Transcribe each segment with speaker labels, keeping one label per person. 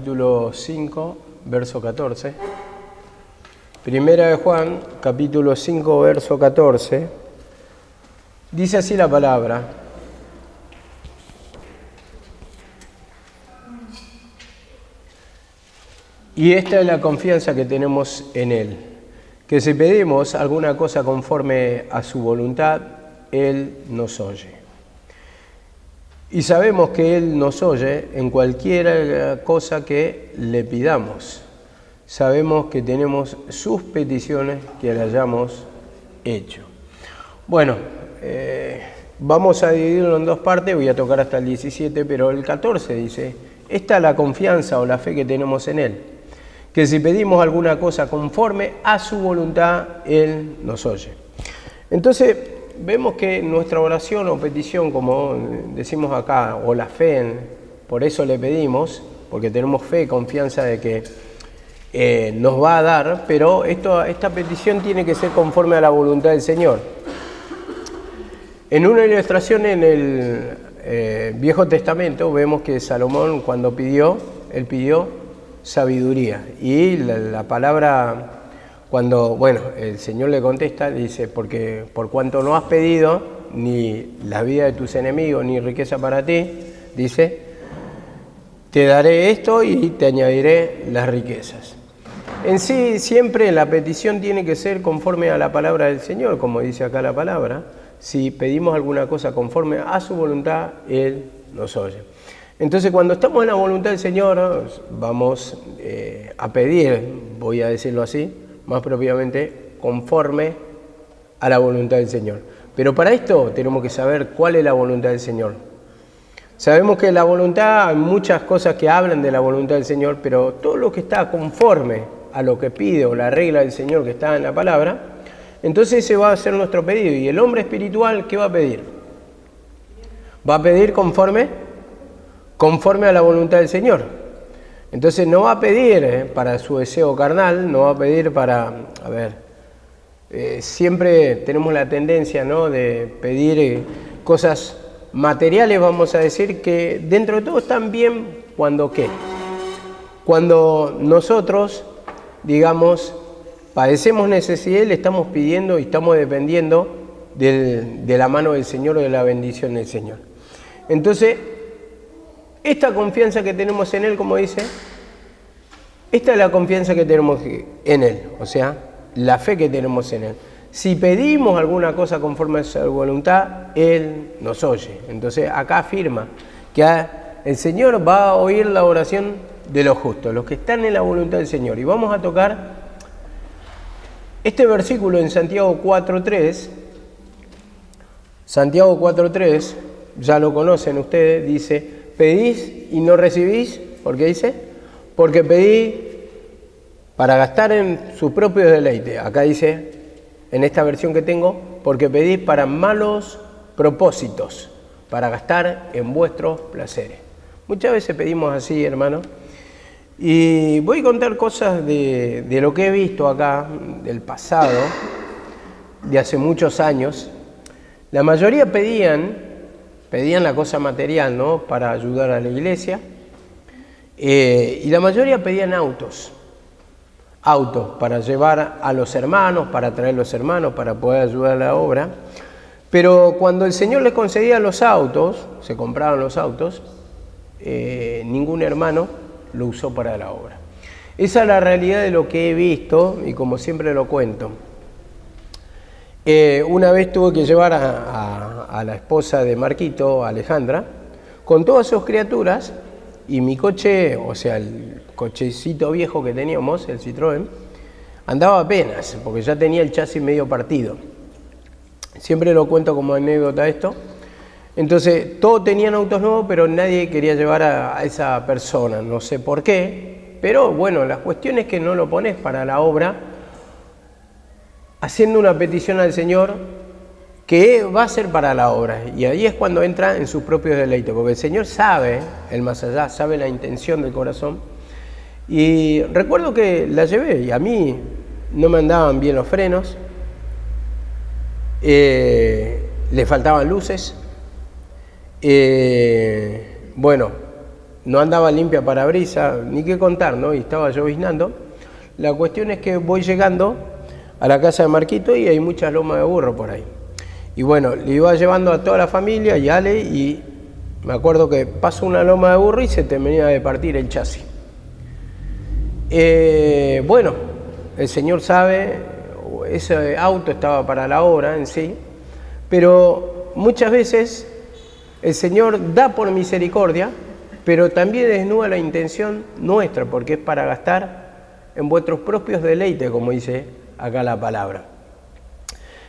Speaker 1: capítulo 5, verso 14. Primera de Juan, capítulo 5, verso 14. Dice así la palabra: y esta es la confianza que tenemos en Él, que si pedimos alguna cosa conforme a su voluntad, Él nos oye. Y sabemos que Él nos oye en cualquier cosa que le pidamos. Sabemos que tenemos sus peticiones que le hayamos hecho. Bueno, vamos a dividirlo en dos partes, voy a tocar hasta el 17, pero el 14 dice: esta es la confianza o la fe que tenemos en Él, que si pedimos alguna cosa conforme a su voluntad, Él nos oye. Entonces, vemos que nuestra oración o petición, como decimos acá, o la fe, por eso le pedimos, porque tenemos fe y confianza de que nos va a dar, pero esta petición tiene que ser conforme a la voluntad del Señor. En una ilustración en el Viejo Testamento vemos que Salomón, cuando él pidió sabiduría, y la palabra, cuando el Señor le contesta, dice: porque por cuanto no has pedido ni la vida de tus enemigos ni riqueza para ti, dice, te daré esto y te añadiré las riquezas. En sí, siempre la petición tiene que ser conforme a la palabra del Señor, como dice acá la palabra. Si pedimos alguna cosa conforme a su voluntad, Él nos oye. Entonces, cuando estamos en la voluntad del Señor, vamos a pedir, voy a decirlo así, más propiamente, conforme a la voluntad del Señor. Pero para esto tenemos que saber cuál es la voluntad del Señor. Sabemos que la voluntad, hay muchas cosas que hablan de la voluntad del Señor, pero todo lo que está conforme a lo que pide o la regla del Señor que está en la palabra, entonces ese va a ser nuestro pedido. Y el hombre espiritual, ¿qué va a pedir? Va a pedir conforme a la voluntad del Señor. Entonces no va a pedir para su deseo carnal, no va a pedir para, siempre tenemos la tendencia, ¿no?, de pedir cosas materiales, vamos a decir, que dentro de todo están bien cuando nosotros, digamos, padecemos necesidad y le estamos pidiendo y estamos dependiendo de la mano del Señor o de la bendición del Señor. Entonces, esta confianza que tenemos en Él, como dice, esta es la confianza que tenemos en Él, o sea, la fe que tenemos en Él. Si pedimos alguna cosa conforme a su voluntad, Él nos oye. Entonces, acá afirma que el Señor va a oír la oración de los justos, los que están en la voluntad del Señor. Y vamos a tocar este versículo en Santiago 4.3. Santiago 4.3, ya lo conocen ustedes, dice: pedís y no recibís, ¿por qué dice? Porque pedís para gastar en sus propios deleites. Acá dice, en esta versión que tengo, porque pedís para malos propósitos, para gastar en vuestros placeres. Muchas veces pedimos así, hermano. Y voy a contar cosas de lo que he visto acá, del pasado, de hace muchos años. La mayoría pedían la cosa material, ¿no?, para ayudar a la iglesia, y la mayoría pedían autos para llevar a los hermanos, para traer los hermanos, para poder ayudar a la obra. Pero cuando el Señor les concedía los autos, se compraban los autos, ningún hermano lo usó para la obra. Esa es la realidad de lo que he visto, y como siempre lo cuento. Una vez tuve que llevar a la esposa de Marquito, Alejandra, con todas sus criaturas, y mi coche, o sea, el cochecito viejo que teníamos, el Citroën, andaba apenas, porque ya tenía el chasis medio partido. Siempre lo cuento como anécdota esto. Entonces, todos tenían autos nuevos, pero nadie quería llevar a esa persona, no sé por qué, pero bueno, la cuestión es que no lo pones para la obra, haciendo una petición al Señor que va a ser para la obra. Y ahí es cuando entra en sus propios deleites, porque el Señor sabe, el más allá, sabe la intención del corazón. Y recuerdo que la llevé, y a mí no me andaban bien los frenos, le faltaban luces, no andaba limpia parabrisas, ni qué contar, ¿no? Y estaba lloviznando. La cuestión es que voy llegando a la casa de Marquito y hay muchas lomas de burro por ahí. Y bueno, le iba llevando a toda la familia y Ale, y me acuerdo que pasó una loma de burro y se terminaba de partir el chasis. Bueno, el Señor sabe, ese auto estaba para la obra en sí, pero muchas veces el Señor da por misericordia, pero también desnuda la intención nuestra, porque es para gastar en vuestros propios deleites, como dice acá la palabra.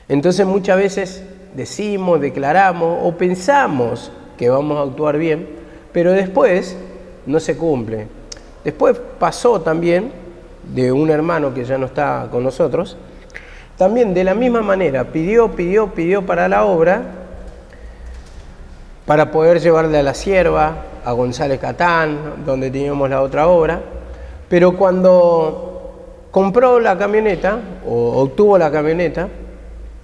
Speaker 1: Entonces muchas veces decimos, declaramos o pensamos que vamos a actuar bien, pero después no se cumple. Después pasó también de un hermano que ya no está con nosotros, también de la misma manera pidió para la obra, para poder llevarle a la Sierva, a González Catán, donde teníamos la otra obra, pero cuando compró la camioneta o obtuvo la camioneta,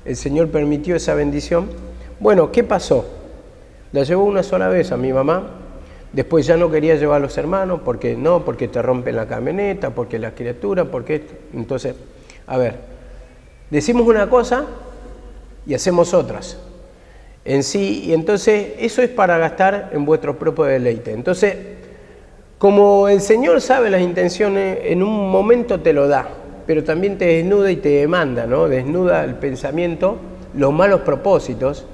Speaker 1: el Señor permitió esa bendición. Bueno, ¿qué pasó? La llevó una sola vez a mi mamá, después ya no quería llevar a los hermanos, porque te rompen la camioneta, porque las criaturas, porque esto. Entonces, a ver, decimos una cosa y hacemos otras en sí, y entonces eso es para gastar en vuestro propio deleite. Entonces, como el Señor sabe las intenciones, en un momento te lo da, pero también te desnuda y te demanda, ¿no? Desnuda el pensamiento, los malos propósitos,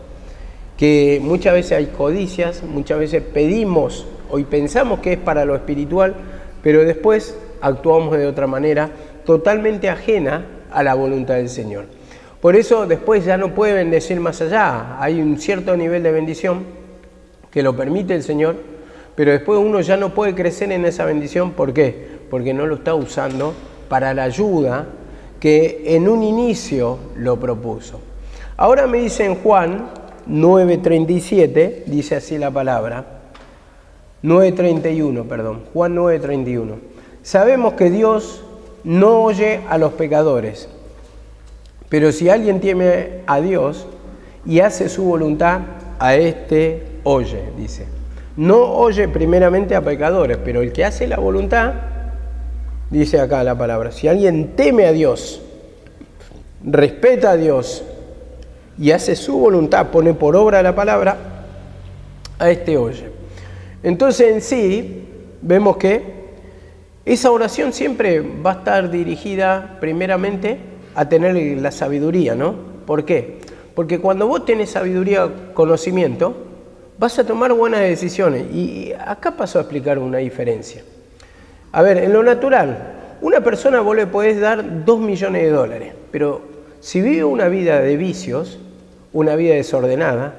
Speaker 1: que muchas veces hay codicias, muchas veces pedimos y pensamos que es para lo espiritual, pero después actuamos de otra manera, totalmente ajena a la voluntad del Señor. Por eso después ya no puede bendecir más allá, hay un cierto nivel de bendición que lo permite el Señor, pero después uno ya no puede crecer en esa bendición. ¿Por qué? Porque no lo está usando para la ayuda que en un inicio lo propuso. Ahora me dice en Juan 9:37, dice así la palabra, 9:31, perdón, Juan 9:31. Sabemos que Dios no oye a los pecadores, pero si alguien teme a Dios y hace su voluntad, a este oye, dice. No oye primeramente a pecadores, pero el que hace la voluntad, dice acá la palabra, si alguien teme a Dios, respeta a Dios y hace su voluntad, pone por obra la palabra, a este oye. Entonces en sí vemos que esa oración siempre va a estar dirigida primeramente a tener la sabiduría, ¿no? ¿Por qué? Porque cuando vos tenés sabiduría, conocimiento, vas a tomar buenas decisiones. Y acá paso a explicar una diferencia. A ver, en lo natural, una persona vos le podés dar 2 millones de dólares, pero si vive una vida de vicios, una vida desordenada,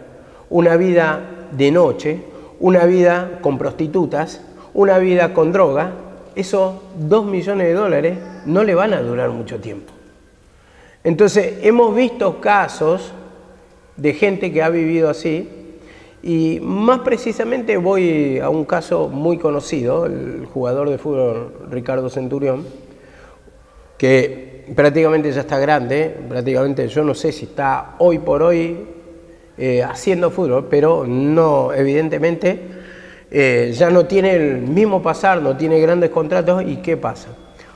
Speaker 1: una vida de noche, una vida con prostitutas, una vida con droga, esos 2 millones de dólares no le van a durar mucho tiempo. Entonces, hemos visto casos de gente que ha vivido así, y más precisamente voy a un caso muy conocido, el jugador de fútbol Ricardo Centurión, que prácticamente ya está grande, prácticamente yo no sé si está hoy por hoy haciendo fútbol, pero no, evidentemente ya no tiene el mismo pasar, no tiene grandes contratos. ¿Y qué pasa?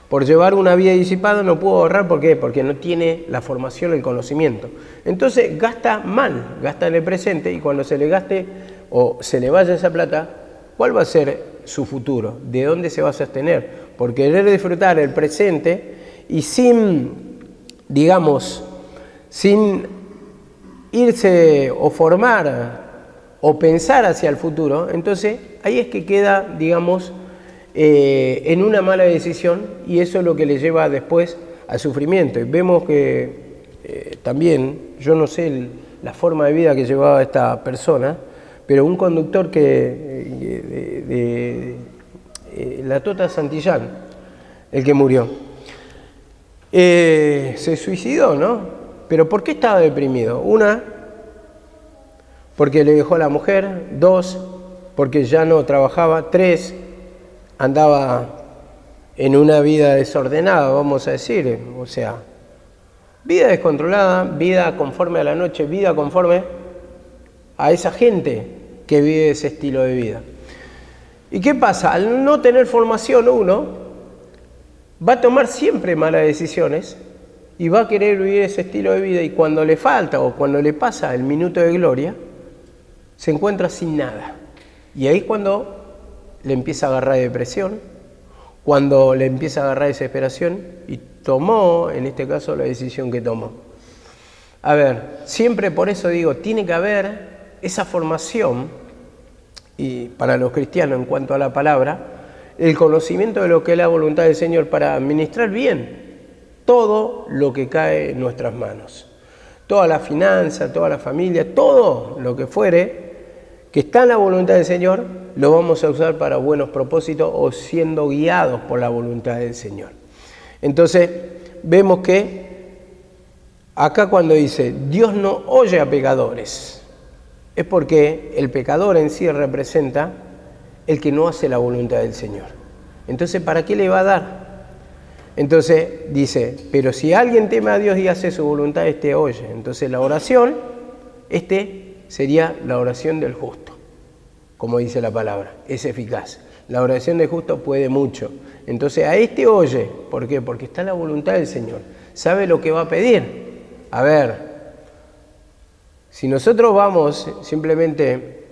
Speaker 1: Por llevar una vida disipada no pudo ahorrar. ¿Por qué? Porque no tiene la formación, el conocimiento. Entonces gasta mal, gasta en el presente, y cuando se le gaste o se le vaya esa plata, ¿cuál va a ser su futuro? ¿De dónde se va a sostener? Por querer disfrutar el presente y sin, digamos, sin irse o formar o pensar hacia el futuro, entonces ahí es que queda, digamos, en una mala decisión, y eso es lo que le lleva después al sufrimiento. Y vemos que también, yo no sé la forma de vida que llevaba esta persona, pero un conductor de la Tota Santillán, el que murió, se suicidó, ¿no? Pero ¿por qué estaba deprimido? Una, porque le dejó a la mujer. Dos, porque ya no trabajaba. Tres, andaba en una vida desordenada, vamos a decir, o sea, vida descontrolada, vida conforme a la noche, vida conforme a esa gente que vive ese estilo de vida. ¿Y qué pasa? Al no tener formación uno, va a tomar siempre malas decisiones y va a querer vivir ese estilo de vida, y cuando le falta o cuando le pasa el minuto de gloria, se encuentra sin nada. Y ahí es cuando le empieza a agarrar depresión, cuando le empieza a agarrar desesperación, y tomó, en este caso, la decisión que tomó. A ver, siempre por eso digo, tiene que haber esa formación, y para los cristianos en cuanto a la palabra, el conocimiento de lo que es la voluntad del Señor para administrar bien todo lo que cae en nuestras manos. Toda la finanza, toda la familia, todo lo que fuere que está en la voluntad del Señor, lo vamos a usar para buenos propósitos o siendo guiados por la voluntad del Señor. Entonces, vemos que acá cuando dice, Dios no oye a pecadores, es porque el pecador en sí representa el que no hace la voluntad del Señor. Entonces, ¿para qué le va a dar? Entonces dice, pero si alguien teme a Dios y hace su voluntad, este oye. Entonces la oración, sería la oración del justo, como dice la palabra, es eficaz. La oración del justo puede mucho. Entonces a este oye, ¿por qué? Porque está en la voluntad del Señor, sabe lo que va a pedir. A ver, si nosotros vamos simplemente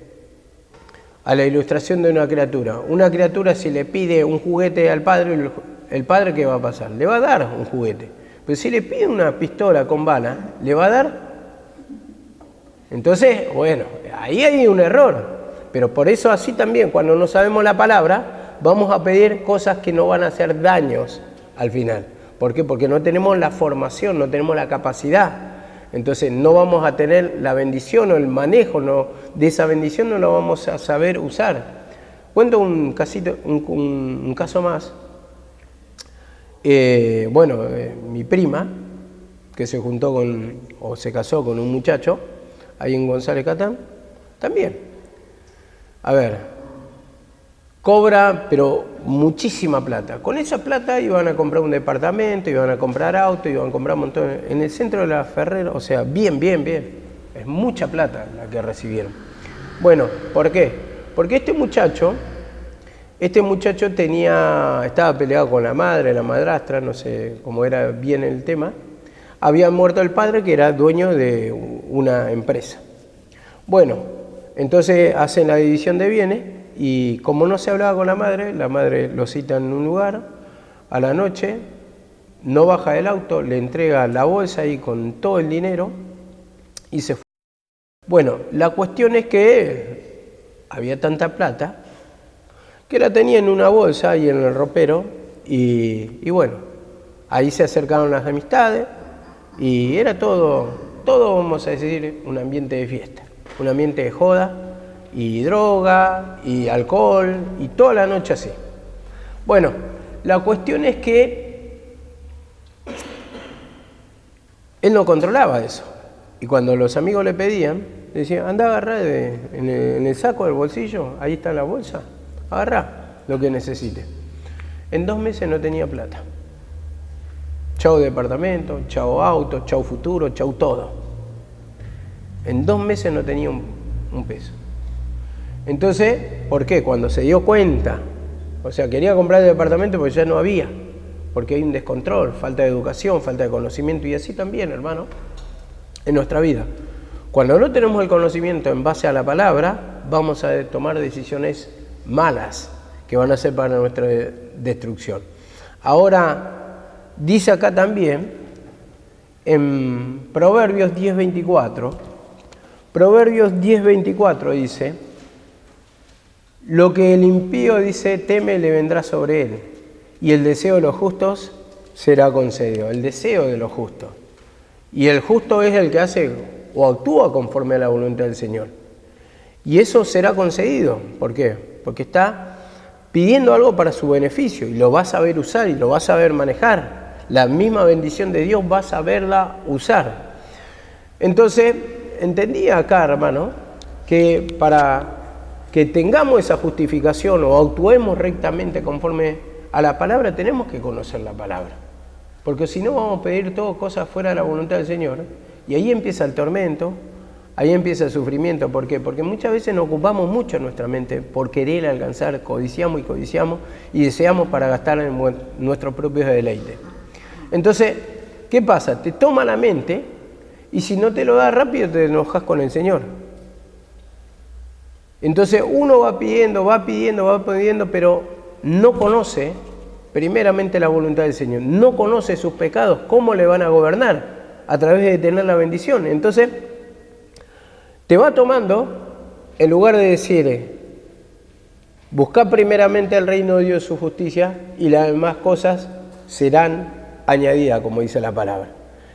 Speaker 1: a la ilustración de una criatura si le pide un juguete al padre, el padre ¿qué va a pasar? Le va a dar un juguete. Pero si le pide una pistola con bala, ¿le va a dar? Entonces, bueno, ahí hay un error. Pero por eso así también, cuando no sabemos la palabra, vamos a pedir cosas que no van a hacer daños al final. ¿Por qué? Porque no tenemos la formación, no tenemos la capacidad. Entonces no vamos a tener la bendición o el manejo de esa bendición, no lo vamos a saber usar. Cuento un caso más. Mi prima, que se casó con un muchacho ahí en González Catán, también. A ver, cobra, pero muchísima plata. Con esa plata iban a comprar un departamento, iban a comprar auto, iban a comprar un montón. En el centro de la Ferrera, o sea, bien. Es mucha plata la que recibieron. Bueno, ¿por qué? Porque este muchacho estaba peleado con la madre, la madrastra, no sé cómo era bien el tema. Había muerto el padre, que era dueño de una empresa. Bueno, entonces hacen la división de bienes y como no se hablaba con la madre lo cita en un lugar a la noche, no baja del auto, le entrega la bolsa ahí con todo el dinero y se fue. Bueno, la cuestión es que había tanta plata que la tenía en una bolsa ahí en el ropero y bueno, ahí se acercaron las amistades y era todo, vamos a decir, un ambiente de fiesta, un ambiente de joda y droga y alcohol y toda la noche así. Bueno, la cuestión es que él no controlaba eso y cuando los amigos le pedían, le decían, anda a agarrar en el saco del bolsillo, ahí está la bolsa, agarrá lo que necesites. En 2 meses no tenía plata. Chau departamento, chau auto, chau futuro, chau todo. En 2 meses no tenía un peso. Entonces, ¿por qué? Cuando se dio cuenta, o sea, quería comprar el departamento porque ya no había, porque hay un descontrol, falta de educación, falta de conocimiento, y así también, hermano, en nuestra vida. Cuando no tenemos el conocimiento en base a la palabra, vamos a tomar decisiones malas que van a ser para nuestra destrucción. Ahora, dice acá también, en Proverbios 10:24 dice, lo que el impío dice teme le vendrá sobre él, y el deseo de los justos será concedido. El deseo de los justos. Y el justo es el que hace o actúa conforme a la voluntad del Señor. Y eso será concedido. ¿Por qué? Porque está pidiendo algo para su beneficio y lo va a saber usar y lo va a saber manejar. La misma bendición de Dios va a saberla usar. Entonces, entendí acá, hermano, que para que tengamos esa justificación o actuemos rectamente conforme a la palabra, tenemos que conocer la palabra. Porque si no, vamos a pedir todo cosas fuera de la voluntad del Señor. Y ahí empieza el tormento, ahí empieza el sufrimiento. ¿Por qué? Porque muchas veces nos ocupamos mucho nuestra mente por querer alcanzar, codiciamos y deseamos para gastar en nuestros propios deleites. Entonces, ¿qué pasa? Te toma la mente y si no te lo da rápido te enojas con el Señor. Entonces uno va pidiendo, pero no conoce primeramente la voluntad del Señor, no conoce sus pecados, cómo le van a gobernar a través de tener la bendición. Entonces te va tomando, en lugar de decir, busca primeramente el reino de Dios, su justicia, y las demás cosas serán añadidas, como dice la palabra.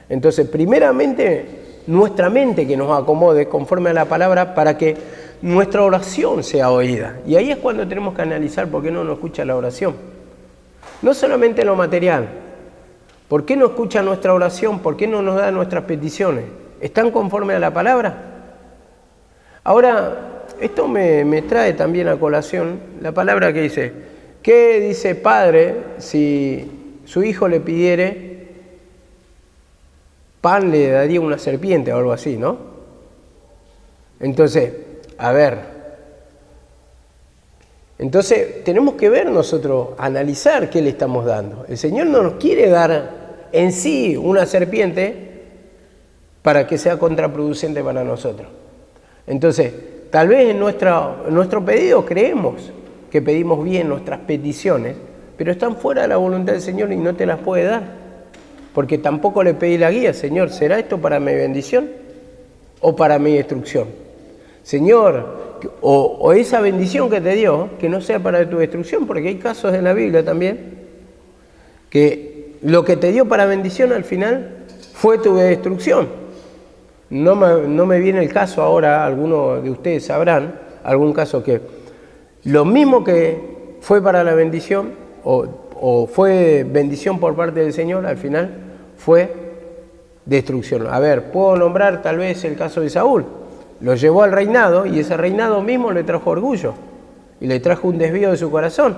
Speaker 1: Entonces, primeramente, nuestra mente que nos acomode conforme a la palabra para que nuestra oración sea oída. Y ahí es cuando tenemos que analizar por qué no nos escucha la oración. No solamente lo material. ¿Por qué no escucha nuestra oración? ¿Por qué no nos da nuestras peticiones? ¿Están conforme a la palabra? Ahora, esto me trae también a colación la palabra que dice, ¿qué dice padre si su hijo le pidiere pan, le daría una serpiente o algo así, ¿no? Entonces, a ver, entonces tenemos que ver nosotros, analizar qué le estamos dando. El Señor no nos quiere dar en sí una serpiente para que sea contraproducente para nosotros. Entonces, tal vez en nuestro pedido creemos que pedimos bien nuestras peticiones, pero están fuera de la voluntad del Señor y no te las puede dar. Porque tampoco le pedí la guía, Señor, ¿será esto para mi bendición o para mi destrucción? Señor, o esa bendición que te dio, que no sea para tu destrucción, porque hay casos en la Biblia también, que lo que te dio para bendición al final fue tu destrucción. No me viene el caso ahora, algunos de ustedes sabrán, algún caso que lo mismo que fue para la bendición, o fue bendición por parte del Señor, al final fue destrucción. A ver, puedo nombrar tal vez el caso de Saúl. Lo llevó al reinado y ese reinado mismo le trajo orgullo y le trajo un desvío de su corazón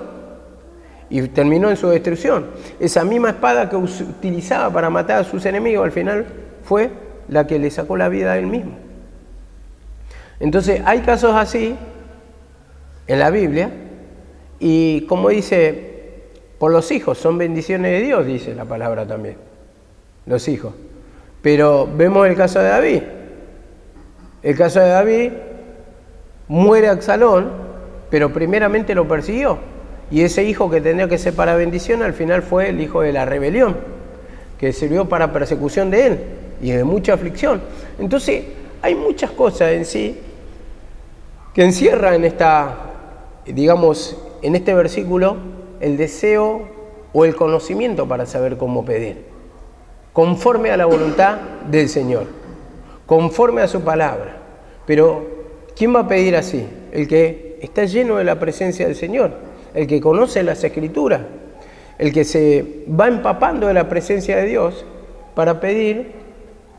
Speaker 1: y terminó en su destrucción. Esa misma espada que utilizaba para matar a sus enemigos al final fue la que le sacó la vida a él mismo. Entonces hay casos así en la Biblia y como dice, por los hijos son bendiciones de Dios, dice la palabra también, los hijos. Pero vemos el caso de David. El caso de David, muere Absalón, pero primeramente lo persiguió. Y ese hijo que tendría que ser para bendición, al final fue el hijo de la rebelión, que sirvió para persecución de él y de mucha aflicción. Entonces, hay muchas cosas en sí que encierran en este versículo el deseo o el conocimiento para saber cómo pedir, conforme a la voluntad del Señor, conforme a su palabra. Pero, ¿quién va a pedir así? El que está lleno de la presencia del Señor, el que conoce las Escrituras, el que se va empapando de la presencia de Dios para pedir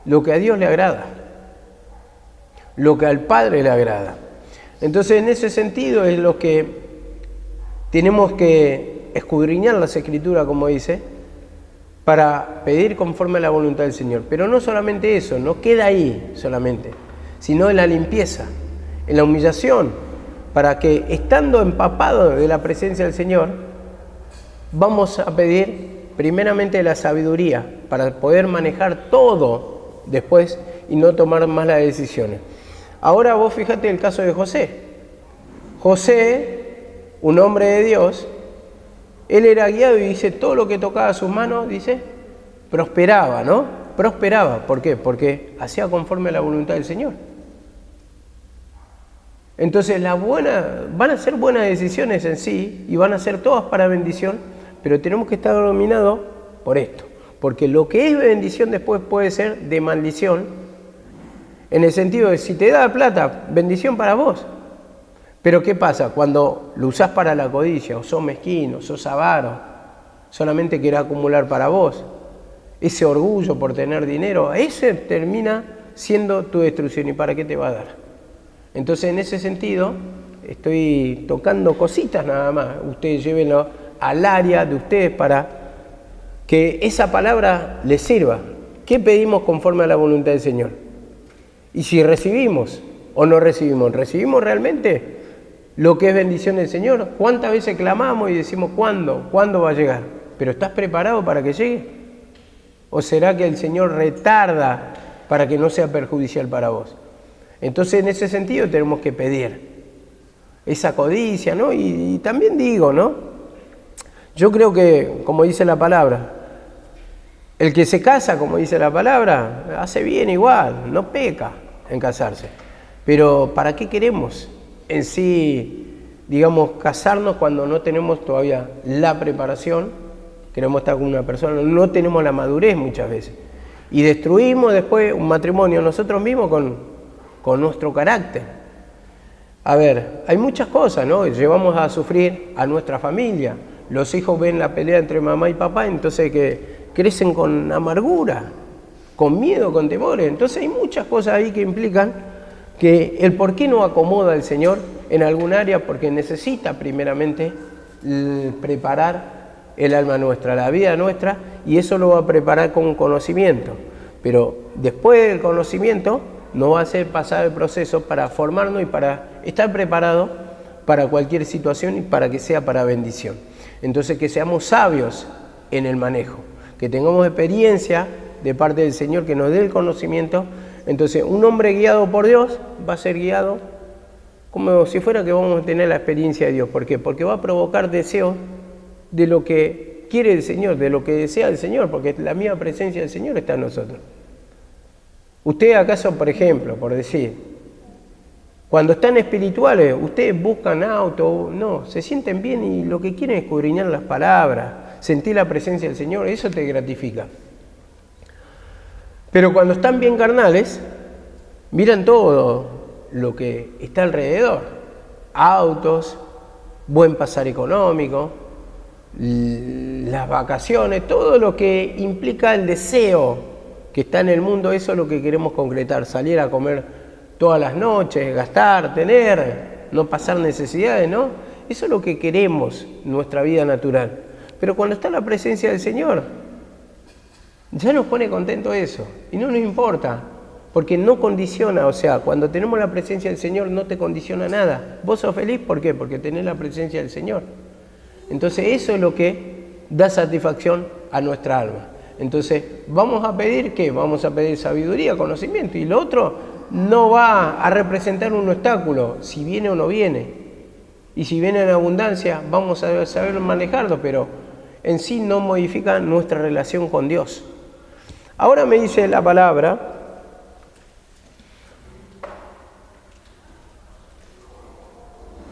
Speaker 1: lo que a Dios le agrada, lo que al Padre le agrada. Entonces, en ese sentido es lo que tenemos que escudriñar las Escrituras, como dice, para pedir conforme a la voluntad del Señor. Pero no solamente eso, no queda ahí solamente, sino en la limpieza, en la humillación, para que estando empapados de la presencia del Señor, vamos a pedir primeramente la sabiduría para poder manejar todo después y no tomar malas decisiones. Ahora vos fíjate el caso de José. José, un hombre de Dios, él era guiado y dice, todo lo que tocaba a sus manos, dice, prosperaba, ¿no? Prosperaba. ¿Por qué? Porque hacía conforme a la voluntad del Señor. Entonces van a ser buenas decisiones en sí y van a ser todas para bendición, pero tenemos que estar dominados por esto. Porque lo que es bendición después puede ser de maldición, en el sentido de si te da plata, bendición para vos. Pero ¿qué pasa? Cuando lo usás para la codicia, o sos mezquino, sos avaro, solamente querés acumular para vos, ese orgullo por tener dinero, ese termina siendo tu destrucción. ¿Y para qué te va a dar? Entonces, en ese sentido, estoy tocando cositas nada más. Ustedes llévenlo al área de ustedes para que esa palabra les sirva. ¿Qué pedimos conforme a la voluntad del Señor? Y si recibimos o no recibimos, ¿recibimos realmente lo que es bendición del Señor? ¿Cuántas veces clamamos y decimos cuándo? ¿Cuándo va a llegar? ¿Pero estás preparado para que llegue? ¿O será que el Señor retarda para que no sea perjudicial para vos? Entonces, en ese sentido tenemos que pedir esa codicia, ¿no? Y también digo, ¿no? Yo creo que, como dice la palabra, el que se casa, como dice la palabra, hace bien igual, no peca en casarse. Pero ¿para qué queremos en sí, digamos, casarnos cuando no tenemos todavía la preparación? Queremos estar con una persona, no tenemos la madurez muchas veces. Y destruimos después un matrimonio nosotros mismos con nuestro carácter. A ver, hay muchas cosas, ¿no? Llevamos a sufrir a nuestra familia. Los hijos ven la pelea entre mamá y papá, entonces que crecen con amargura, con miedo, con temores. Entonces hay muchas cosas ahí que implican que el por qué no acomoda el Señor en algún área, porque necesita primeramente preparar el alma nuestra, la vida nuestra, y eso lo va a preparar con conocimiento. Pero después del conocimiento nos va a hacer pasar el proceso para formarnos y para estar preparados para cualquier situación y para que sea para bendición. Entonces, que seamos sabios en el manejo, que tengamos experiencia de parte del Señor, que nos dé el conocimiento. Entonces, un hombre guiado por Dios va a ser guiado como si fuera que vamos a tener la experiencia de Dios. ¿Por qué? Porque va a provocar deseo de lo que quiere el Señor, de lo que desea el Señor, porque la misma presencia del Señor está en nosotros. ¿Ustedes acaso, por ejemplo, por decir, cuando están espirituales, ustedes buscan auto? No, se sienten bien y lo que quieren es escudriñar las palabras, sentir la presencia del Señor, eso te gratifica. Pero cuando están bien carnales, miran todo lo que está alrededor, autos, buen pasar económico, las vacaciones, todo lo que implica el deseo que está en el mundo, eso es lo que queremos concretar, salir a comer todas las noches, gastar, tener, no pasar necesidades, ¿no? Eso es lo que queremos en nuestra vida natural. Pero cuando está la presencia del Señor, ya nos pone contento eso, y no nos importa, porque no condiciona, o sea, cuando tenemos la presencia del Señor no te condiciona nada. ¿Vos sos feliz? ¿Por qué? Porque tenés la presencia del Señor. Entonces eso es lo que da satisfacción a nuestra alma. Entonces, ¿vamos a pedir qué? Vamos a pedir sabiduría, conocimiento, y lo otro no va a representar un obstáculo, si viene o no viene. Y si viene en abundancia, vamos a saber manejarlo, pero en sí no modifica nuestra relación con Dios. Ahora me dice la palabra,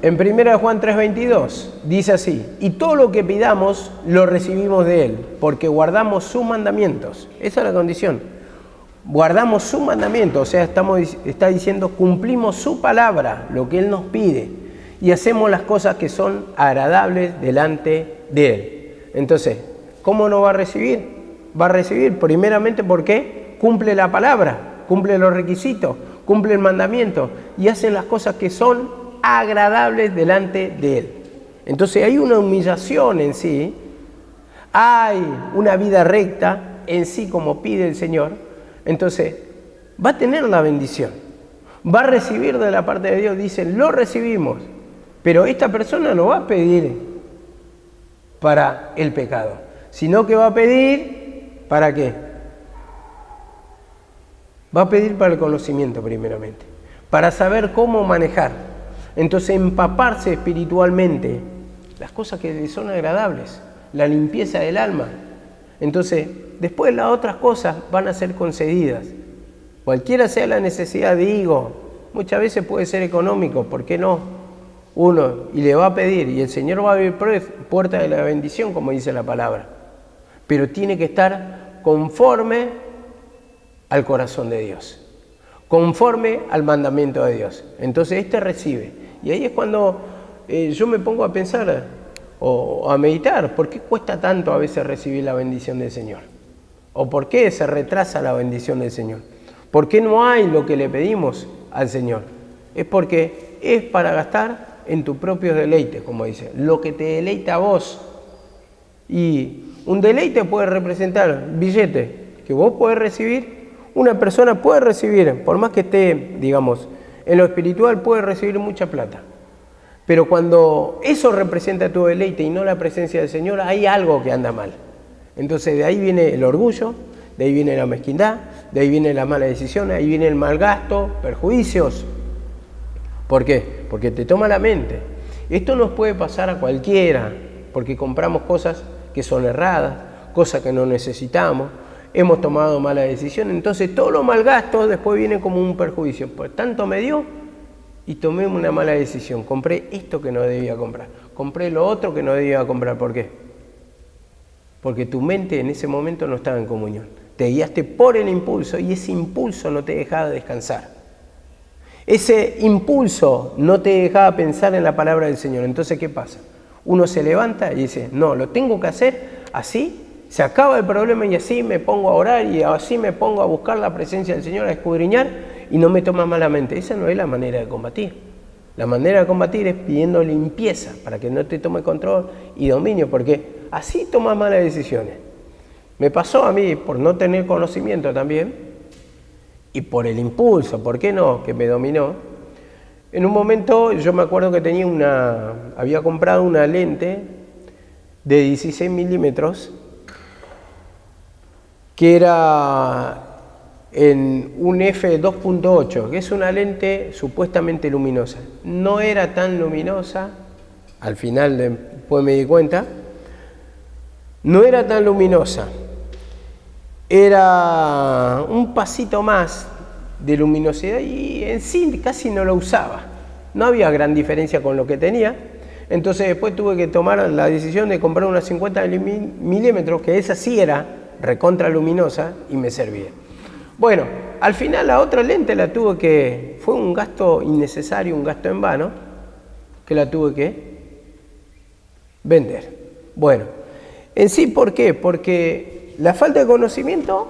Speaker 1: en 1 Juan 3:22, dice así: y todo lo que pidamos lo recibimos de Él, porque guardamos sus mandamientos. Esa es la condición. Guardamos sus mandamientos, o sea, está diciendo cumplimos su palabra, lo que Él nos pide, y hacemos las cosas que son agradables delante de Él. Entonces, ¿cómo no va a recibir? Va a recibir primeramente porque cumple la palabra, cumple los requisitos, cumple el mandamiento, y hacen las cosas que son agradables delante de Él. Entonces hay una humillación en sí, hay una vida recta en sí como pide el Señor. Entonces va a tener la bendición, va a recibir de la parte de Dios. Dicen, lo recibimos, pero esta persona no va a pedir para el pecado, sino que va a pedir ¿para qué? Va a pedir para el conocimiento primeramente, para saber cómo manejar. Entonces empaparse espiritualmente, las cosas que son agradables, la limpieza del alma. Entonces después las otras cosas van a ser concedidas. Cualquiera sea la necesidad, digo, muchas veces puede ser económico, ¿por qué no? Uno, y le va a pedir, y el Señor va a abrir puerta de la bendición, como dice la palabra. Pero tiene que estar conforme al corazón de Dios, conforme al mandamiento de Dios. Entonces recibe. Y ahí es cuando yo me pongo a pensar o a meditar, ¿por qué cuesta tanto a veces recibir la bendición del Señor? ¿O por qué se retrasa la bendición del Señor? ¿Por qué no hay lo que le pedimos al Señor? Es porque es para gastar en tus propios deleites, como dice, lo que te deleita a vos. Y un deleite puede representar billete que vos podés recibir, una persona puede recibir, por más que esté, digamos, en lo espiritual, puede recibir mucha plata. Pero cuando eso representa tu deleite y no la presencia del Señor, hay algo que anda mal. Entonces de ahí viene el orgullo, de ahí viene la mezquindad, de ahí viene la mala decisión, ahí viene el mal gasto, perjuicios. ¿Por qué? Porque te toma la mente. Esto nos puede pasar a cualquiera, porque compramos cosas que son erradas, cosas que no necesitamos, hemos tomado mala decisión, entonces todo lo mal gasto después viene como un perjuicio. Pues tanto me dio y tomé una mala decisión. Compré esto que no debía comprar. Compré lo otro que no debía comprar. ¿Por qué? Porque tu mente en ese momento no estaba en comunión. Te guiaste por el impulso y ese impulso no te dejaba descansar. Ese impulso no te dejaba pensar en la palabra del Señor. Entonces, ¿qué pasa? Uno se levanta y dice, no, lo tengo que hacer así, se acaba el problema y así me pongo a orar y así me pongo a buscar la presencia del Señor, a escudriñar y no me toma malamente. Esa no es la manera de combatir. La manera de combatir es pidiendo limpieza para que no te tome control y dominio, porque así tomas malas decisiones. Me pasó a mí por no tener conocimiento también y por el impulso, ¿por qué no?, que me dominó. En un momento yo me acuerdo que había comprado una lente de 16 milímetros que era en un f2.8, que es una lente supuestamente luminosa. No era tan luminosa, al final después me di cuenta, no era tan luminosa. Era un pasito más de luminosidad y en sí casi no lo usaba. No había gran diferencia con lo que tenía. Entonces después tuve que tomar la decisión de comprar una 50 milímetros, que esa sí era recontra luminosa y me servía. Bueno, al final la otra lente fue un gasto innecesario, un gasto en vano, que la tuve que vender. Bueno, en sí, ¿por qué? Porque la falta de conocimiento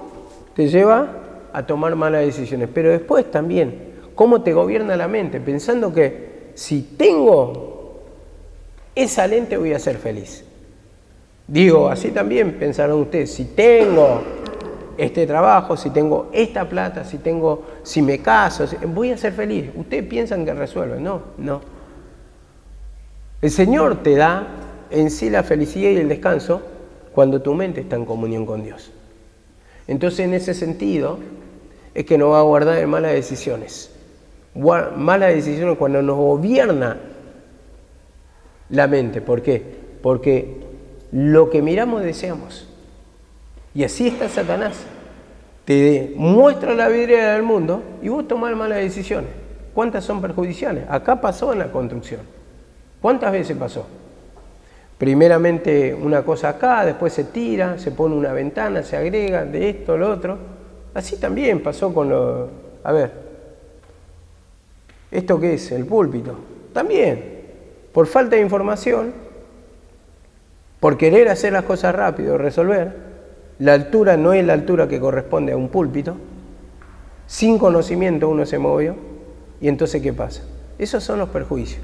Speaker 1: te lleva a tomar malas decisiones, pero después también, ¿cómo te gobierna la mente? Pensando que si tengo esa lente voy a ser feliz. Digo, así también pensaron ustedes, si tengo este trabajo, si tengo esta plata, si me caso, voy a ser feliz. Ustedes piensan que resuelven, no. El Señor te da en sí la felicidad y el descanso cuando tu mente está en comunión con Dios. Entonces, en ese sentido, es que nos va a guardar de malas decisiones. Malas decisiones cuando nos gobierna la mente. ¿Por qué? Porque lo que miramos deseamos. Y así está Satanás. Te muestra la vidriera del mundo y vos tomás malas decisiones. ¿Cuántas son perjudiciales? Acá pasó en la construcción. ¿Cuántas veces pasó? Primeramente una cosa acá, después se tira, se pone una ventana, se agrega de esto, lo otro. Así también pasó con lo... A ver, ¿esto qué es? El púlpito. También, por falta de información, por querer hacer las cosas rápido, resolver, la altura no es la altura que corresponde a un púlpito, sin conocimiento uno se movió, y entonces ¿qué pasa? Esos son los perjuicios.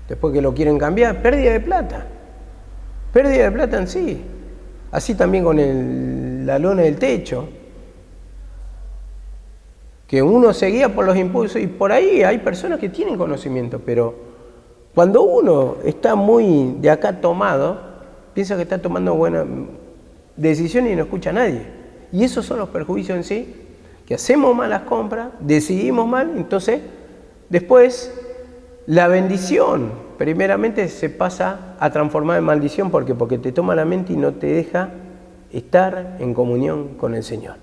Speaker 1: Después que lo quieren cambiar, pérdida de plata en sí. Así también con la lona del techo, que uno se guía por los impulsos y por ahí hay personas que tienen conocimiento, pero cuando uno está muy de acá tomado, piensa que está tomando buenas decisiones y no escucha a nadie. Y esos son los perjuicios en sí, que hacemos malas compras, decidimos mal, entonces después la bendición primeramente se pasa a transformar en maldición. ¿Por qué? Porque te toma la mente y no te deja estar en comunión con el Señor.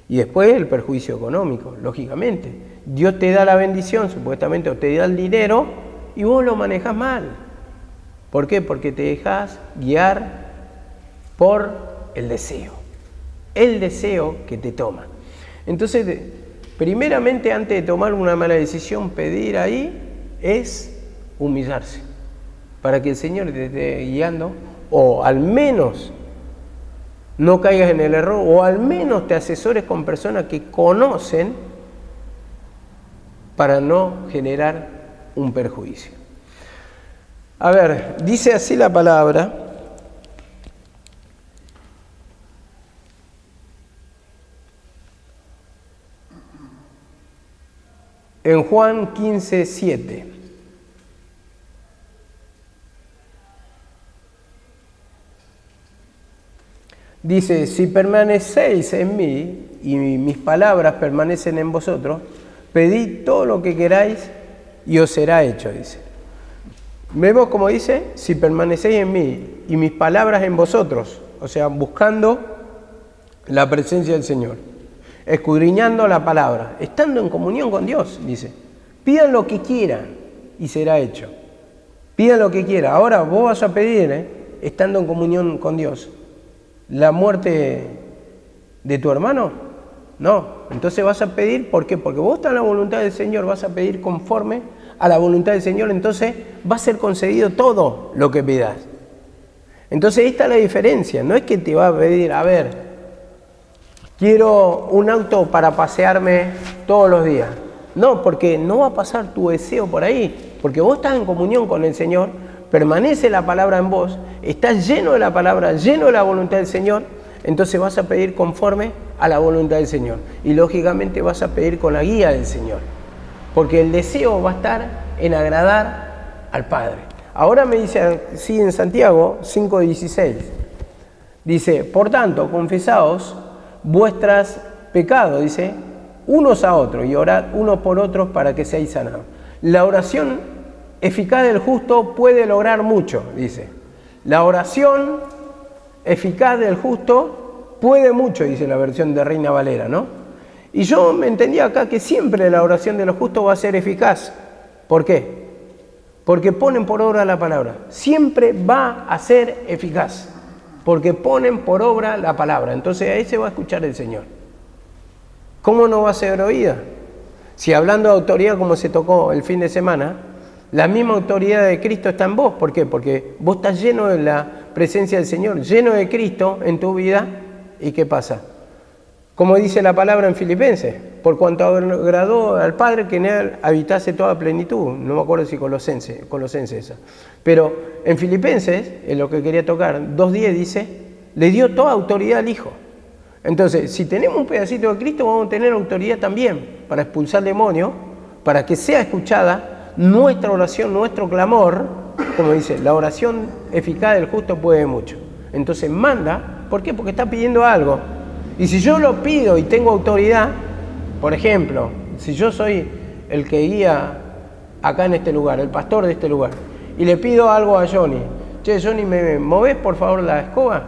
Speaker 1: Y después el perjuicio económico, lógicamente. Dios te da la bendición, supuestamente, o te da el dinero, y vos lo manejás mal. ¿Por qué? Porque te dejás guiar por el deseo que te toma. Entonces, primeramente, antes de tomar una mala decisión, pedir ahí es humillarse, para que el Señor te esté guiando, o al menos no caigas en el error, o al menos te asesores con personas que conocen para no generar un perjuicio. A ver, dice así la palabra. en Juan 15:7. Dice, si permanecéis en mí y mis palabras permanecen en vosotros, pedid todo lo que queráis y os será hecho, dice. Vemos como dice, si permanecéis en mí y mis palabras en vosotros, o sea, buscando la presencia del Señor, escudriñando la palabra, estando en comunión con Dios, dice. Pidan lo que quieran y será hecho. Pidan lo que quieran. Ahora vos vas a pedir, estando en comunión con Dios, la muerte de tu hermano. No, entonces vas a pedir, ¿por qué? Porque vos estás en la voluntad del Señor, vas a pedir conforme a la voluntad del Señor, entonces va a ser concedido todo lo que pidas. Entonces esta es la diferencia, no es que te va a pedir, a ver, quiero un auto para pasearme todos los días. No, porque no va a pasar tu deseo por ahí, porque vos estás en comunión con el Señor, permanece la palabra en vos, estás lleno de la palabra, lleno de la voluntad del Señor, entonces vas a pedir conforme a la voluntad del Señor. Y lógicamente vas a pedir con la guía del Señor, porque el deseo va a estar en agradar al Padre. Ahora me dice así en Santiago 5:16, dice, por tanto, confesaos vuestros pecados, dice, unos a otros y orad unos por otros para que seáis sanados. La oración eficaz del justo puede lograr mucho, dice. La oración eficaz del justo puede mucho, dice la versión de Reina Valera, ¿no? Y yo me entendía acá que siempre la oración de los justos va a ser eficaz. ¿Por qué? Porque ponen por obra la palabra. Siempre va a ser eficaz, porque ponen por obra la palabra. Entonces ahí se va a escuchar el Señor. ¿Cómo no va a ser oída? Si hablando de autoridad, como se tocó el fin de semana, la misma autoridad de Cristo está en vos. ¿Por qué? Porque vos estás lleno de la presencia del Señor, lleno de Cristo en tu vida. ¿Y qué pasa? Como dice la palabra en Filipenses, por cuanto agradó al Padre que en él habitase toda plenitud. No me acuerdo si Colosenses esa. Pero en Filipenses, en lo que quería tocar, 2:10 dice, le dio toda autoridad al Hijo. Entonces, si tenemos un pedacito de Cristo, vamos a tener autoridad también para expulsar demonios, para que sea escuchada nuestra oración, nuestro clamor. Como dice, la oración eficaz del justo puede mucho. Entonces manda, ¿por qué? Porque está pidiendo algo. Y si yo lo pido y tengo autoridad, por ejemplo, si yo soy el que guía acá en este lugar, el pastor de este lugar, y le pido algo a Johnny, che, Johnny, ¿me movés por favor la escoba?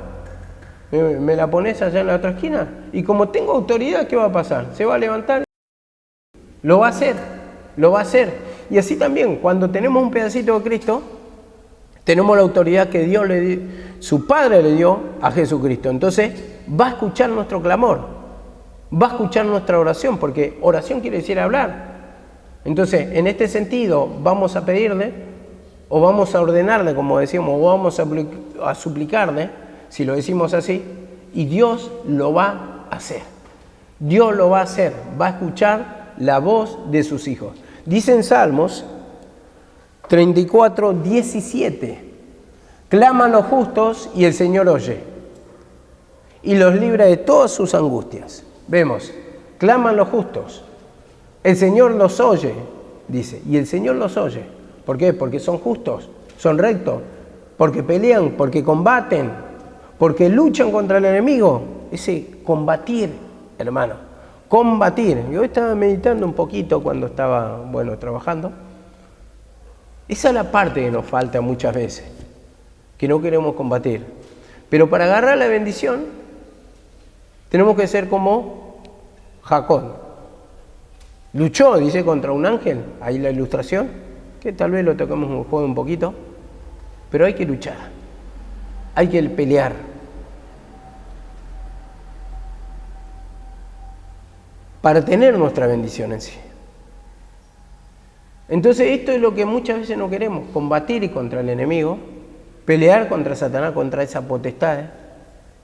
Speaker 1: ¿Me la pones allá en la otra esquina? Y como tengo autoridad, ¿qué va a pasar? Se va a levantar, lo va a hacer, lo va a hacer. Y así también, cuando tenemos un pedacito de Cristo, tenemos la autoridad que Dios le dio, su Padre le dio a Jesucristo. Entonces, va a escuchar nuestro clamor, va a escuchar nuestra oración, porque oración quiere decir hablar. Entonces, en este sentido, vamos a pedirle, o vamos a ordenarle, como decíamos, o vamos a suplicarle, si lo decimos así, y Dios lo va a hacer. Dios lo va a hacer, va a escuchar la voz de sus hijos. Dice en Salmos 34:17, claman los justos y el Señor oye, y los libra de todas sus angustias. Vemos, claman los justos, el Señor los oye, dice, y el Señor los oye. ¿Por qué? Porque son justos, son rectos, porque pelean, porque combaten, porque luchan contra el enemigo. Ese combatir, hermano, combatir. Yo estaba meditando un poquito cuando estaba, trabajando. Esa es la parte que nos falta muchas veces, que no queremos combatir. Pero para agarrar la bendición, tenemos que ser como Jacob. Luchó, dice, contra un ángel. Ahí la ilustración, que tal vez lo toquemos en un juego un poquito. Pero hay que luchar, hay que pelear. Para tener nuestra bendición en sí. Entonces esto es lo que muchas veces no queremos, combatir contra el enemigo, pelear contra Satanás, contra esa potestad.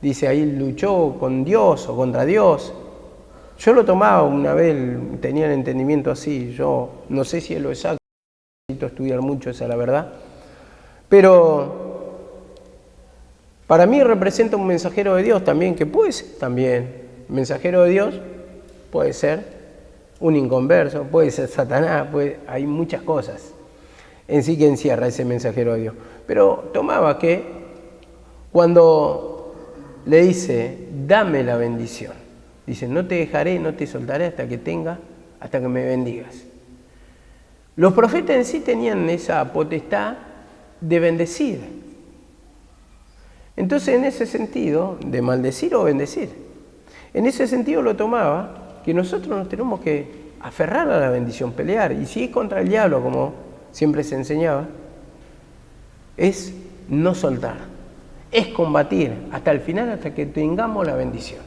Speaker 1: Dice ahí, luchó con Dios o contra Dios. Yo lo tomaba una vez, tenía el entendimiento así, yo no sé si es lo exacto, necesito estudiar mucho, esa es la verdad. Pero para mí representa un mensajero de Dios también, que puede ser también mensajero de Dios, puede ser, un inconverso, puede ser Satanás, hay muchas cosas en sí que encierra ese mensajero de Dios. Pero tomaba que cuando le dice, dame la bendición, dice, no te dejaré, no te soltaré hasta que me bendigas. Los profetas en sí tenían esa potestad de bendecir. Entonces, en ese sentido, de maldecir o bendecir, en ese sentido lo tomaba que nosotros nos tenemos que aferrar a la bendición, pelear. Y si es contra el diablo, como siempre se enseñaba, es no soltar, es combatir hasta el final, hasta que tengamos la bendición.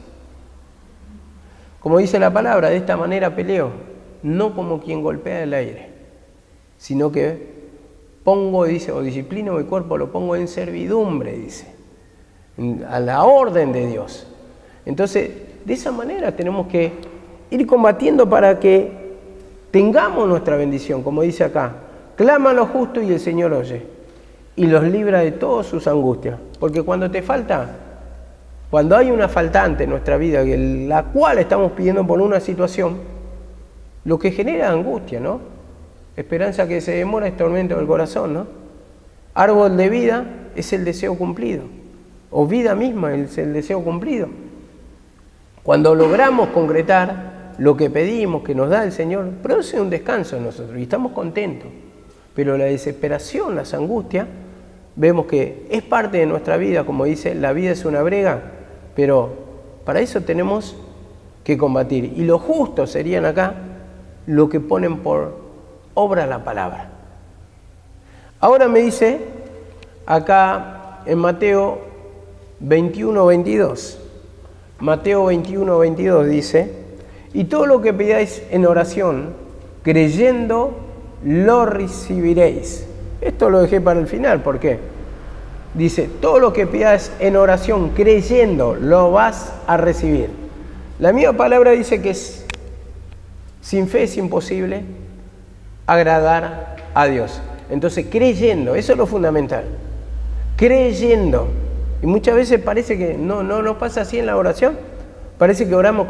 Speaker 1: Como dice la palabra, de esta manera peleo, no como quien golpea el aire, sino que pongo, dice, o disciplino mi cuerpo, lo pongo en servidumbre, dice, a la orden de Dios. Entonces, de esa manera tenemos que ir combatiendo para que tengamos nuestra bendición, como dice acá, clama a lo justo y el Señor oye, y los libra de todas sus angustias. Porque cuando te falta, cuando hay una faltante en nuestra vida, la cual estamos pidiendo por una situación, lo que genera angustia, ¿no? Esperanza que se demora es tormento del corazón, ¿no? Árbol de vida es el deseo cumplido, o vida misma es el deseo cumplido. Cuando logramos concretar lo que pedimos, que nos da el Señor, produce un descanso en nosotros y estamos contentos. Pero la desesperación, las angustias, vemos que es parte de nuestra vida, como dice, la vida es una brega, pero para eso tenemos que combatir. Y los justos serían acá lo que ponen por obra la palabra. Ahora me dice acá en Mateo 21:22. Mateo 21:22 dice, y todo lo que pidáis en oración, creyendo, lo recibiréis. Esto lo dejé para el final, ¿por qué? Dice, todo lo que pidáis en oración, creyendo, lo vas a recibir. La misma palabra dice que sin fe es imposible agradar a Dios. Entonces, creyendo, eso es lo fundamental. Creyendo. Y muchas veces parece que no pasa así en la oración. Parece que oramos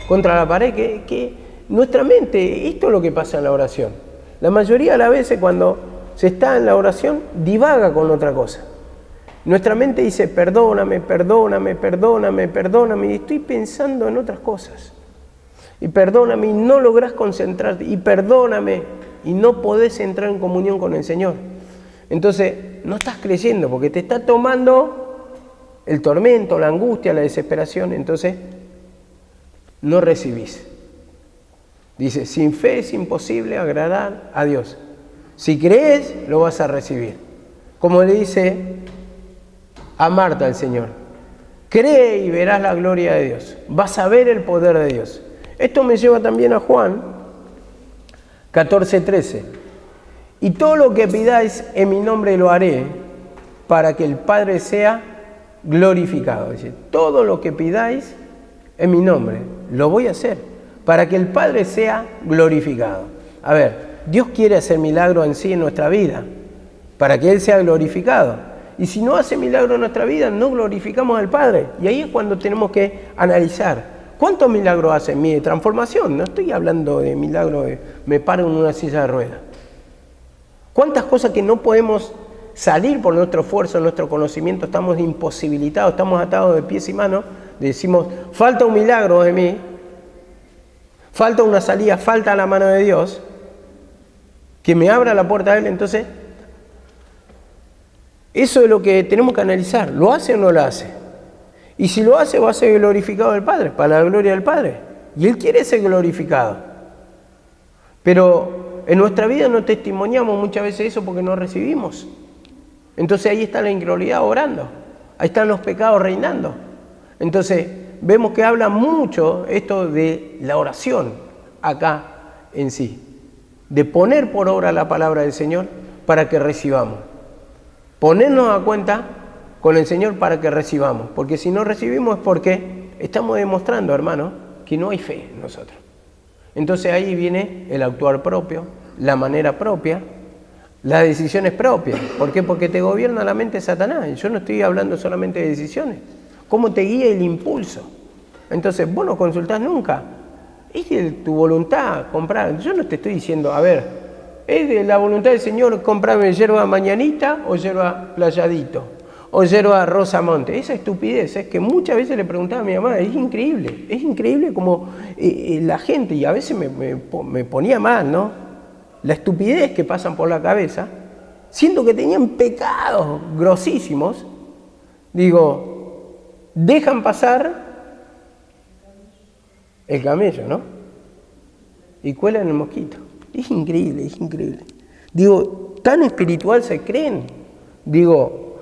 Speaker 1: contra la pared, que nuestra mente, esto es lo que pasa en la oración. La mayoría de las veces cuando se está en la oración, divaga con otra cosa. Nuestra mente dice, perdóname, perdóname, perdóname, perdóname, y estoy pensando en otras cosas. Y perdóname, y no lográs concentrarte, y perdóname, y no podés entrar en comunión con el Señor. Entonces, no estás creyendo, porque te está tomando el tormento, la angustia, la desesperación, entonces no recibís. Dice, sin fe es imposible agradar a Dios. Si crees, lo vas a recibir. Como le dice a Marta el Señor, cree y verás la gloria de Dios. Vas a ver el poder de Dios. Esto me lleva también a Juan 14:13. Y todo lo que pidáis en mi nombre lo haré, para que el Padre sea glorificado. Dice, todo lo que pidáis en mi nombre lo voy a hacer, para que el Padre sea glorificado. A ver, Dios quiere hacer milagros en sí en nuestra vida, para que Él sea glorificado. Y si no hace milagros en nuestra vida, no glorificamos al Padre. Y ahí es cuando tenemos que analizar. ¿Cuántos milagros hace mi transformación? No estoy hablando de milagros de me paro en una silla de ruedas. ¿Cuántas cosas que no podemos salir por nuestro esfuerzo, nuestro conocimiento, estamos imposibilitados, estamos atados de pies y manos? Decimos, falta un milagro de mí, falta una salida, falta la mano de Dios, que me abra la puerta a Él. Entonces, eso es lo que tenemos que analizar. ¿Lo hace o no lo hace? Y si lo hace, va a ser glorificado el Padre, para la gloria del Padre. Y Él quiere ser glorificado. Pero en nuestra vida no testimoniamos muchas veces eso porque no recibimos. Entonces ahí está la incredulidad orando. Ahí están los pecados reinando. Entonces vemos que habla mucho esto de la oración acá en sí. De poner por obra la palabra del Señor para que recibamos. Ponernos a cuenta con el Señor para que recibamos. Porque si no recibimos es porque estamos demostrando, hermano, que no hay fe en nosotros. Entonces ahí viene el actuar propio, la manera propia, las decisiones propias. ¿Por qué? Porque te gobierna la mente Satanás. Y yo no estoy hablando solamente de decisiones. ¿Cómo te guía el impulso? Entonces vos no consultás nunca Es de tu voluntad comprar. Yo no te estoy diciendo, a ver, es de la voluntad del Señor comprarme yerba mañanita o yerba playadito o yerba rosamonte. Esa estupidez es que muchas veces le preguntaba a mi mamá, es increíble como la gente, y a veces me ponía mal, ¿no? La estupidez que pasan por la cabeza, siendo que tenían pecados grosísimos, digo, dejan pasar el camello, ¿no? Y cuelan el mosquito. Es increíble. Digo, tan espiritual se creen. Digo,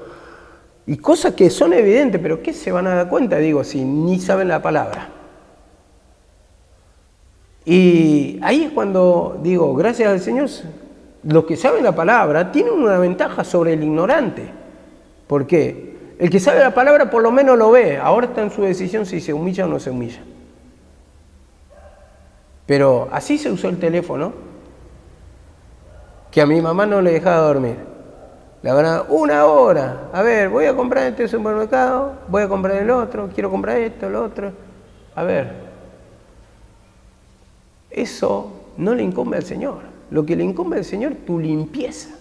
Speaker 1: y cosas que son evidentes, pero ¿qué se van a dar cuenta? Digo, si ni saben la palabra. Y ahí es cuando digo, gracias al Señor, los que saben la palabra tienen una ventaja sobre el ignorante. ¿Por qué? El que sabe la palabra por lo menos lo ve. Ahora está en su decisión si se humilla o no se humilla. Pero así se usó el teléfono, que a mi mamá no le dejaba dormir. La verdad, 1 hora. A ver, voy a comprar en este supermercado, voy a comprar el otro, quiero comprar esto, lo otro. A ver, eso no le incumbe al Señor. Lo que le incumbe al Señor, tu limpieza.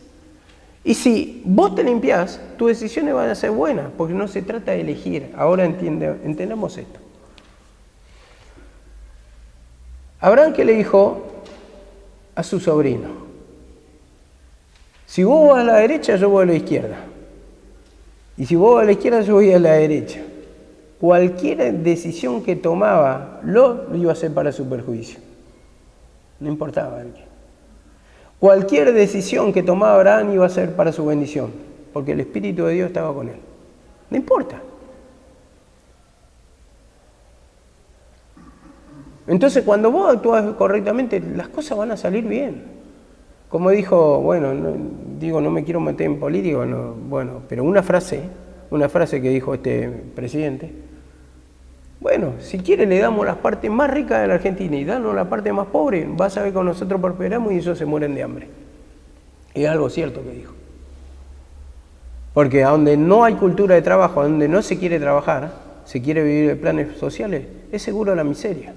Speaker 1: Y si vos te limpiás, tus decisiones van a ser buenas, porque no se trata de elegir. Ahora entendamos esto. Abraham, ¿qué le dijo a su sobrino? Si vos vas a la derecha, yo voy a la izquierda. Y si vos vas a la izquierda, yo voy a la derecha. Cualquier decisión que tomaba, lo iba a hacer para su perjuicio. No importaba el qué. Cualquier decisión que tomaba Abraham iba a ser para su bendición, porque el Espíritu de Dios estaba con él. No importa. Entonces, cuando vos actúas correctamente, las cosas van a salir bien. Como dijo, bueno, no me quiero meter en política, no, bueno, pero una frase que dijo este presidente, bueno, si quiere le damos las partes más ricas de la Argentina y danos la parte más pobre, vas a ver que nosotros prosperamos y ellos se mueren de hambre. Es algo cierto que dijo. Porque a donde no hay cultura de trabajo, a donde no se quiere trabajar, se quiere vivir de planes sociales, es seguro la miseria.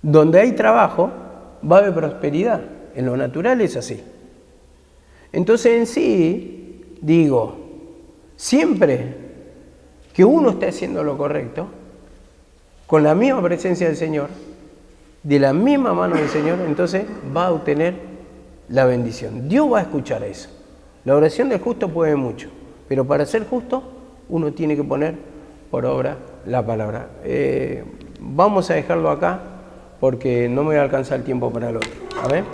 Speaker 1: Donde hay trabajo, va a haber prosperidad. En lo natural es así. Entonces en sí, digo, siempre que uno esté haciendo lo correcto, con la misma presencia del Señor, de la misma mano del Señor, entonces va a obtener la bendición. Dios va a escuchar eso. La oración del justo puede mucho, pero para ser justo uno tiene que poner por obra la palabra. Vamos a dejarlo acá porque no me va a alcanzar el tiempo para el otro. Amén.